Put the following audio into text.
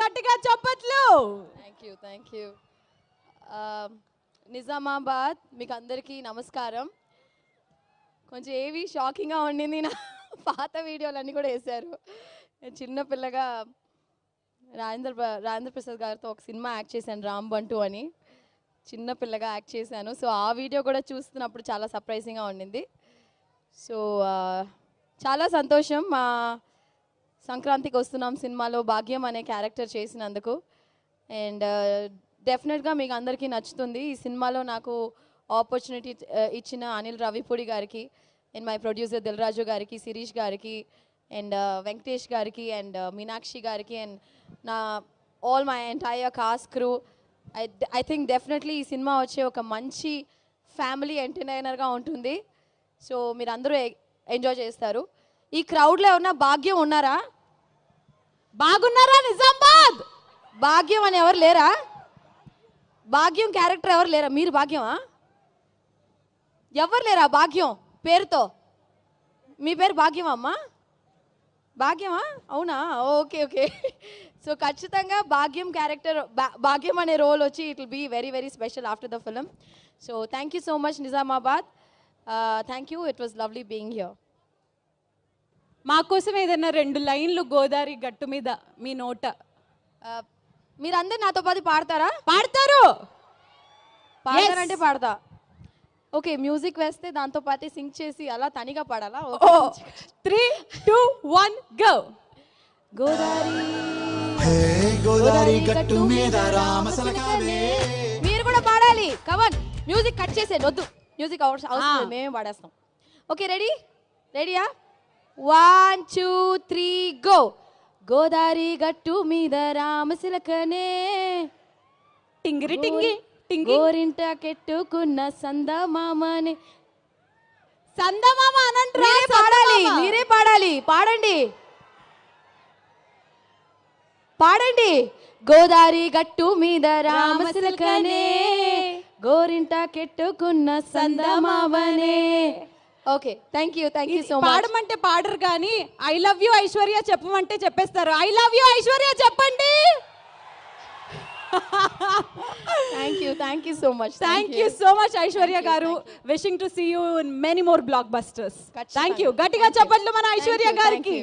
గట్టిగా చప్పట్లు. Thank you. Nizamabad మీకు అందరికీ నమస్కారం. కొంచెం ఏవి షాకింగ్గా ఉండింది, నా పాత వీడియోలన్నీ కూడా వేశారు. చిన్న పిల్లగా రాజేంద్ర ప్రసాద్ గారితో ఒక సినిమా యాక్ట్ చేశాను, రామ్ బంటు అని. చిన్న పిల్లగా యాక్ట్ చేశాను. సో ఆ వీడియో కూడా చూస్తున్నప్పుడు చాలా సర్ప్రైజింగ్గా ఉండింది. సో చాలా సంతోషం మా సంక్రాంతికి వస్తున్నాం సినిమాలో భాగ్యం అనే క్యారెక్టర్ చేసినందుకు. అండ్ డెఫినెట్గా మీకు అందరికీ నచ్చుతుంది. ఈ సినిమాలో నాకు ఆపర్చునిటీ ఇచ్చిన అనిల్ రవిపూడి గారికి అండ్ మై ప్రొడ్యూసర్ దిల్రాజు గారికి, శిరీష్ గారికి అండ్ వెంకటేష్ గారికి అండ్ మీనాక్షి గారికి అండ్ నా all my entire cost crew. I think definitely ఈ సినిమా వచ్చే ఒక మంచి ఫ్యామిలీ ఎంటర్టైనర్గా ఉంటుంది. సో మీరు అందరూ ఎంజాయ్ చేస్తారు. ఈ క్రౌడ్లో ఉన్న భాగ్యం ఉన్నారా? బాగున్నారా నిజామాబాద్? భాగ్యం అని ఎవరు లేరా? భాగ్యం క్యారెక్టర్ ఎవరు లేరా? మీరు భాగ్యమా? ఎవరు లేరా భాగ్యం పేరుతో? మీ పేరు భాగ్యమా అమ్మా? భాగ్యమా? అవునా? Okay okay. సో ఖచ్చితంగా భాగ్యం క్యారెక్టర్, భాగ్యం అనే రోల్ వచ్చి it will be very very special after the film. So thank you so much Nizamabad. Thank you. It was lovely being here. మా కోసం ఏదైనా 2 లైన్లు గోదావరి గట్టు మీద మీ నోట. మీరందరు నాతో పాటు పాడతారా? పాడతారు. పాడతారంటే పాడతా. ఓకే, మ్యూజిక్ వేస్తే దాంతో పాటు సింగ్ చేసి అలా తనిగా పాడాలా? 3, 2, 1 గో. గోదావరి గట్టు మీద రామసలకావే. మీరు కూడా పాడాలి. కమన్, మ్యూజిక్ కట్ చేసేది వద్దు. మ్యూజిక్ అవసరం, మేమే పాడేస్తాం. ఓకే, రెడీయా? 1 2 3 గో. గోదావరి గట్టు మీద రామసిలకనే టింగిరి టింగి టింగి గోరింట కెట్టుకున్న సందమామనే. సందమామ అనంటరా? పాడాలి, మీరే పాడాలి. పాడండి. గోదావరి గట్టు మీద రామసిలకనే గోరింట కెట్టుకున్న సందమామనే. Okay, thank you so much. పాడమంటే పాడరు కానీ ఐ లవ్ యూ ఐశ్వర్య చెప్పమంటే చెప్పేస్తారు. ఐ లవ్ యూ ఐశ్వర్య చెప్పండి. Thank you so much. Thank you so much Aishwarya గారు. Wishing to see you in many more blockbusters. Thank you. గట్టిగా చెప్పట్లు మన ఐశ్వర్య గారికి.